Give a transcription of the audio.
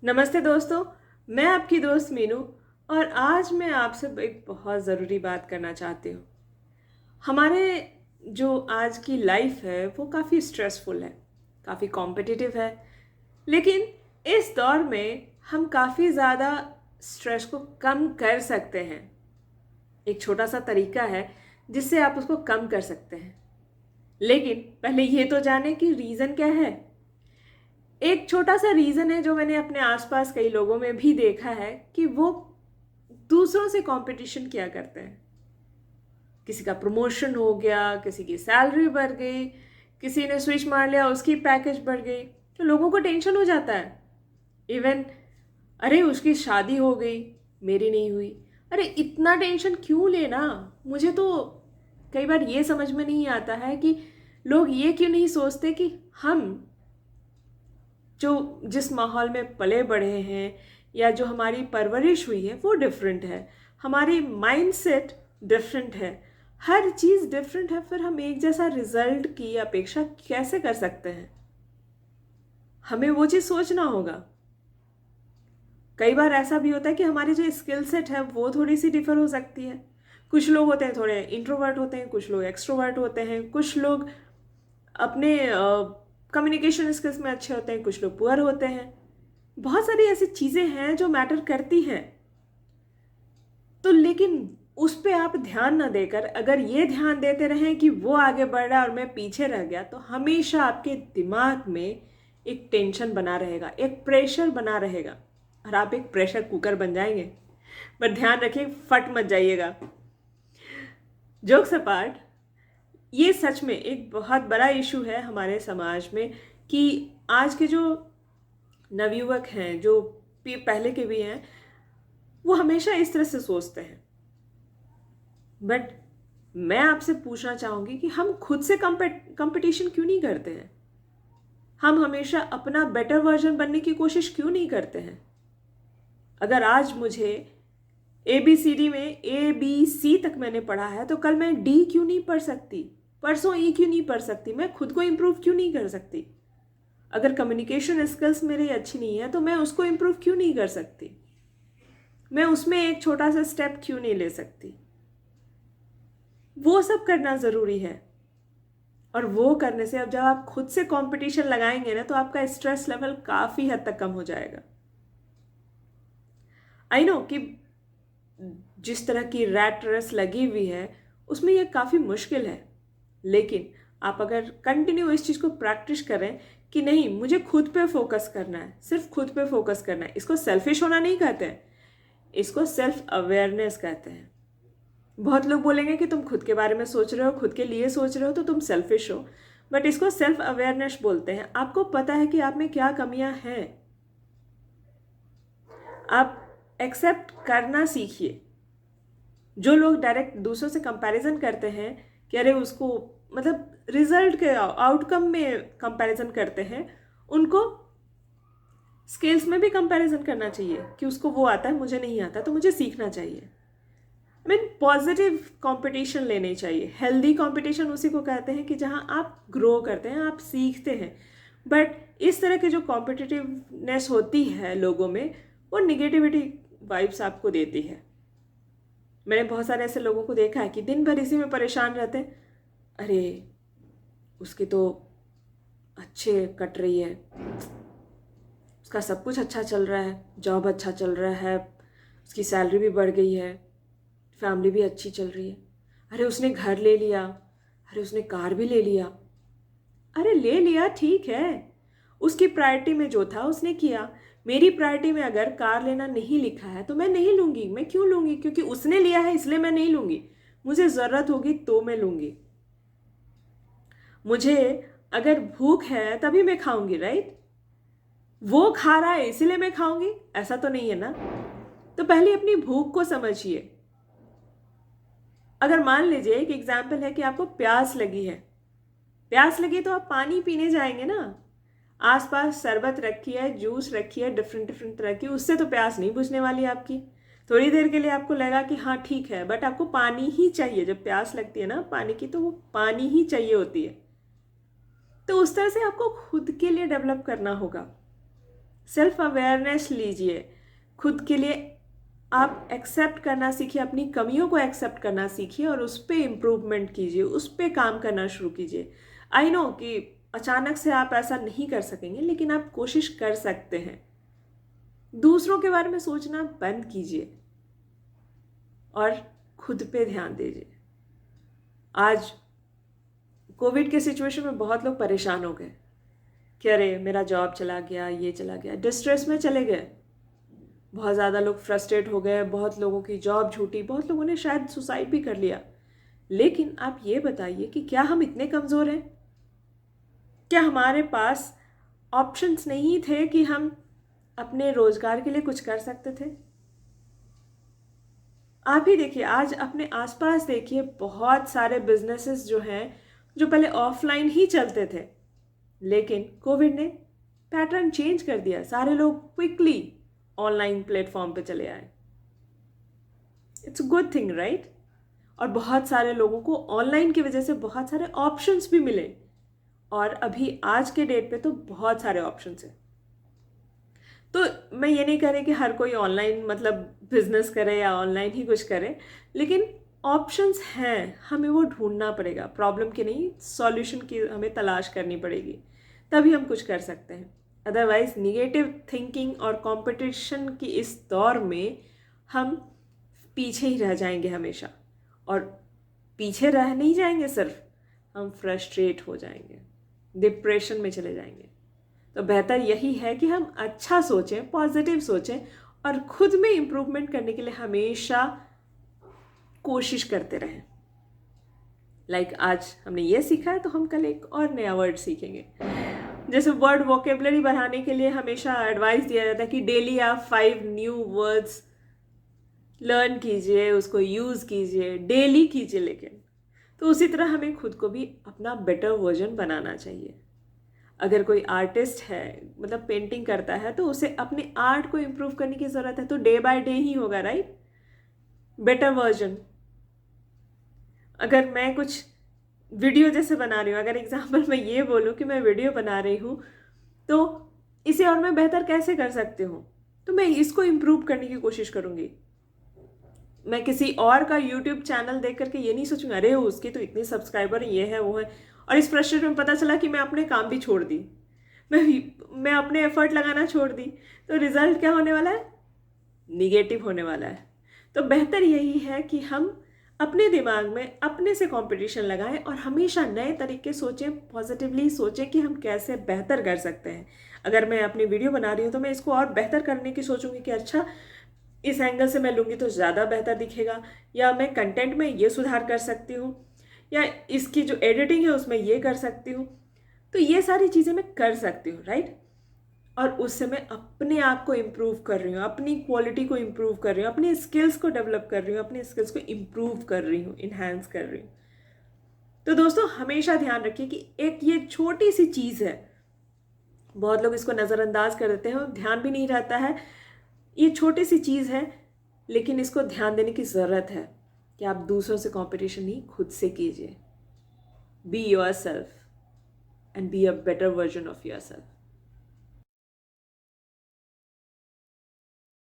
नमस्ते दोस्तों। मैं आपकी दोस्त मीनू और आज मैं आपसे एक बहुत ज़रूरी बात करना चाहती हूँ। हमारे जो आज की लाइफ है वो काफ़ी स्ट्रेसफुल है, काफ़ी कॉम्पिटिटिव है। लेकिन इस दौर में हम काफ़ी ज़्यादा स्ट्रेस को कम कर सकते हैं। एक छोटा सा तरीका है जिससे आप उसको कम कर सकते हैं। लेकिन पहले ये तो जाने कि रीज़न क्या है। एक छोटा सा रीज़न है जो मैंने अपने आसपास कई लोगों में भी देखा है कि वो दूसरों से कंपटीशन किया करते हैं। किसी का प्रमोशन हो गया, किसी की सैलरी बढ़ गई, किसी ने स्विच मार लिया, उसकी पैकेज बढ़ गई, तो लोगों को टेंशन हो जाता है। इवन अरे उसकी शादी हो गई, मेरी नहीं हुई। अरे इतना टेंशन क्यों लेना। मुझे तो कई बार ये समझ में नहीं आता है कि लोग ये क्यों नहीं सोचते कि हम जो जिस माहौल में पले बढ़े हैं या जो हमारी परवरिश हुई है वो डिफरेंट है, हमारी माइंडसेट डिफरेंट है, हर चीज़ डिफरेंट है। फिर हम एक जैसा रिजल्ट की अपेक्षा कैसे कर सकते हैं। हमें वो चीज़ सोचना होगा। कई बार ऐसा भी होता है कि हमारी जो स्किल सेट है वो थोड़ी सी डिफर हो सकती है। कुछ लोग होते हैं थोड़े इंट्रोवर्ट होते हैं, कुछ लोग एक्सट्रोवर्ट होते हैं, कुछ लोग अपने कम्युनिकेशन स्किल्स में अच्छे होते हैं, कुछ लोग पुअर होते हैं। बहुत सारी ऐसी चीज़ें हैं जो मैटर करती हैं। तो लेकिन उस पे आप ध्यान ना देकर अगर ये ध्यान देते रहें कि वो आगे बढ़ रहा है और मैं पीछे रह गया, तो हमेशा आपके दिमाग में एक टेंशन बना रहेगा, एक प्रेशर बना रहेगा और आप एक प्रेशर कुकर बन जाएंगे। पर ध्यान रखिए, फट मत जाइएगा। जोक्स अपार्ट, ये सच में एक बहुत बड़ा इशू है हमारे समाज में कि आज के जो नवयुवक हैं, जो पहले के भी हैं, वो हमेशा इस तरह से सोचते हैं। बट मैं आपसे पूछना चाहूंगी कि हम खुद से कंपटीशन क्यों नहीं करते हैं। हम हमेशा अपना बेटर वर्जन बनने की कोशिश क्यों नहीं करते हैं। अगर आज मुझे ABCD में ABC तक मैंने पढ़ा है, तो कल मैं D क्यों नहीं पढ़ सकती, परसों E क्यों नहीं पढ़ सकती, मैं खुद को इम्प्रूव क्यों नहीं कर सकती। अगर कम्युनिकेशन स्किल्स मेरी अच्छी नहीं है तो मैं उसको इम्प्रूव क्यों नहीं कर सकती। मैं उसमें एक छोटा सा स्टेप क्यों नहीं ले सकती। वो सब करना ज़रूरी है। और वो करने से अब जब आप खुद से कंपटीशन लगाएंगे ना, तो आपका स्ट्रेस लेवल काफ़ी हद तक कम हो जाएगा। आई नो कि जिस तरह की रैट रेस लगी हुई है उसमें ये काफ़ी मुश्किल है। लेकिन आप अगर कंटिन्यू इस चीज़ को प्रैक्टिस करें कि नहीं, मुझे खुद पे फोकस करना है, सिर्फ खुद पे फोकस करना है। इसको सेल्फिश होना नहीं कहते हैं, इसको सेल्फ अवेयरनेस कहते हैं। बहुत लोग बोलेंगे कि तुम खुद के बारे में सोच रहे हो, खुद के लिए सोच रहे हो, तो तुम सेल्फिश हो। बट इसको सेल्फ अवेयरनेस बोलते हैं। आपको पता है कि आप में क्या कमियां हैं। आप एक्सेप्ट करना सीखिए। जो लोग डायरेक्ट दूसरों से कंपैरिजन करते हैं कि अरे उसको, मतलब रिजल्ट के आउटकम में कंपैरिजन करते हैं, उनको स्किल्स में भी कंपैरिजन करना चाहिए कि उसको वो आता है, मुझे नहीं आता, तो मुझे सीखना चाहिए। पॉजिटिव कंपटीशन लेनी चाहिए। हेल्दी कंपटीशन उसी को कहते हैं कि जहां आप ग्रो करते हैं, आप सीखते हैं। बट इस तरह की जो कॉम्पिटिटिवनेस होती है लोगों में, वो निगेटिविटी वाइब्स आपको देती है। मैंने बहुत सारे ऐसे लोगों को देखा है कि दिन भर इसी में परेशान रहते हैं। अरे उसकी तो अच्छे कट रही है, उसका सब कुछ अच्छा चल रहा है, जॉब अच्छा चल रहा है, उसकी सैलरी भी बढ़ गई है, फैमिली भी अच्छी चल रही है। अरे उसने घर ले लिया, अरे उसने कार भी ले लिया। अरे ले लिया ठीक है, उसकी प्रायोरिटी में जो था उसने किया। मेरी प्रायोरिटी में अगर कार लेना नहीं लिखा है तो मैं नहीं लूँगी। मैं क्यों लूँगी? क्योंकि उसने लिया है इसलिए मैं नहीं लूँगी। मुझे ज़रूरत होगी तो मैं लूँगी। मुझे अगर भूख है तभी मैं खाऊंगी, राइट? वो खा रहा है इसलिए मैं खाऊंगी, ऐसा तो नहीं है ना। तो पहले अपनी भूख को समझिए। अगर मान लीजिए एक एग्जाम्पल है कि आपको प्यास लगी है, प्यास लगी तो आप पानी पीने जाएंगे ना। आसपास शरबत रखी है, जूस रखी है, डिफरेंट डिफरेंट तरह की, उससे तो प्यास नहीं बुझने वाली आपकी। थोड़ी देर के लिए आपको लगा कि हाँ ठीक है, बट आपको पानी ही चाहिए। जब प्यास लगती है ना पानी की, तो वो पानी ही चाहिए होती है। तो उस तरह से आपको खुद के लिए डेवलप करना होगा। सेल्फ अवेयरनेस लीजिए, खुद के लिए आप एक्सेप्ट करना सीखिए, अपनी कमियों को एक्सेप्ट करना सीखिए और उस पर इम्प्रूवमेंट कीजिए, उस पर काम करना शुरू कीजिए। आई नो कि अचानक से आप ऐसा नहीं कर सकेंगे, लेकिन आप कोशिश कर सकते हैं। दूसरों के बारे में सोचना बंद कीजिए और खुद पे ध्यान दीजिए। आज कोविड के सिचुएशन में बहुत लोग परेशान हो गए कि अरे मेरा जॉब चला गया, ये चला गया, डिस्ट्रेस में चले गए। बहुत ज़्यादा लोग फ्रस्ट्रेट हो गए, बहुत लोगों की जॉब छूटी, बहुत लोगों ने शायद सुसाइड भी कर लिया। लेकिन आप ये बताइए कि क्या हम इतने कमज़ोर हैं? क्या हमारे पास ऑप्शंस नहीं थे कि हम अपने रोज़गार के लिए कुछ कर सकते थे? आप ही देखिए, आज अपने आसपास देखिए, बहुत सारे बिजनेसेस जो हैं, जो पहले ऑफलाइन ही चलते थे, लेकिन कोविड ने पैटर्न चेंज कर दिया। सारे लोग क्विकली ऑनलाइन प्लेटफॉर्म पे चले आए। It's a good thing, right? और बहुत सारे लोगों को ऑनलाइन की वजह से बहुत सारे ऑप्शंस भी मिले, और अभी आज के डेट पे तो बहुत सारे ऑप्शंस हैं। तो मैं ये नहीं कह रही कि हर कोई ऑनलाइन मतलब बिजनेस करे या ऑनलाइन ही कुछ करे, लेकिन ऑप्शंस हैं, हमें वो ढूंढना पड़ेगा। प्रॉब्लम की नहीं, सॉल्यूशन की हमें तलाश करनी पड़ेगी, तभी हम कुछ कर सकते हैं। अदरवाइज निगेटिव थिंकिंग और कंपटीशन की इस दौर में हम पीछे ही रह जाएंगे हमेशा, और पीछे रह नहीं जाएंगे सिर्फ, हम फ्रस्ट्रेट हो जाएंगे, डिप्रेशन में चले जाएंगे। तो बेहतर यही है कि हम अच्छा सोचें, पॉजिटिव सोचें और खुद में इम्प्रूवमेंट करने के लिए हमेशा कोशिश करते रहें। लाइक आज हमने ये सीखा है तो हम कल एक और नया वर्ड सीखेंगे। जैसे वर्ड वोकेबलरी बढ़ाने के लिए हमेशा एडवाइस दिया जाता है कि डेली आप 5 न्यू वर्ड्स लर्न कीजिए, उसको यूज़ कीजिए, डेली कीजिए। लेकिन तो उसी तरह हमें खुद को भी अपना बेटर वर्जन बनाना चाहिए। अगर कोई आर्टिस्ट है, मतलब पेंटिंग करता है, तो उसे अपने आर्ट को इम्प्रूव करने की ज़रूरत है, तो डे बाय डे ही होगा, राइट? Better version. अगर मैं कुछ वीडियो जैसे बना रही हूँ, अगर एग्जाम्पल मैं ये बोलूँ कि मैं वीडियो बना रही हूँ, तो इसे और मैं बेहतर कैसे कर सकती हूँ, तो मैं इसको इम्प्रूव करने की कोशिश करूँगी। मैं किसी और का यूट्यूब चैनल देख करके ये नहीं सोचूंगा अरे उसकी तो इतनी सब्सक्राइबर है, ये है वो है, और इस फ्रस्ट्रेशन में पता चला कि मैं अपने काम भी छोड़ दी, मैं अपने एफर्ट लगाना छोड़ दी, तो रिजल्ट क्या होने वाला है? निगेटिव होने वाला है। तो बेहतर यही है कि हम अपने दिमाग में अपने से कंपटीशन लगाएं और हमेशा नए तरीके सोचें, पॉजिटिवली सोचें कि हम कैसे बेहतर कर सकते हैं। अगर मैं अपनी वीडियो बना रही हूँ तो मैं इसको और बेहतर करने की सोचूंगी कि अच्छा इस एंगल से मैं लूँगी तो ज़्यादा बेहतर दिखेगा, या मैं कंटेंट में ये सुधार कर सकती हूँ, या इसकी जो एडिटिंग है उसमें ये कर सकती हूँ। तो ये सारी चीज़ें मैं कर सकती हूँ, राइट? और उससे मैं अपने आप को इम्प्रूव कर रही हूँ, अपनी क्वालिटी को इम्प्रूव कर रही हूँ, अपनी स्किल्स को डेवलप कर रही हूँ, अपनी स्किल्स को इम्प्रूव कर रही हूँ, इन्हांस कर रही हूँ। तो दोस्तों हमेशा ध्यान रखिए कि एक ये छोटी सी चीज़ है, बहुत लोग इसको नज़रअंदाज कर देते हैं और ध्यान भी नहीं रहता है। ये छोटी सी चीज़ है, लेकिन इसको ध्यान देने की ज़रूरत है कि आप दूसरों से कंपटीशन नहीं, खुद से कीजिए। Be your self and be a better version of your self.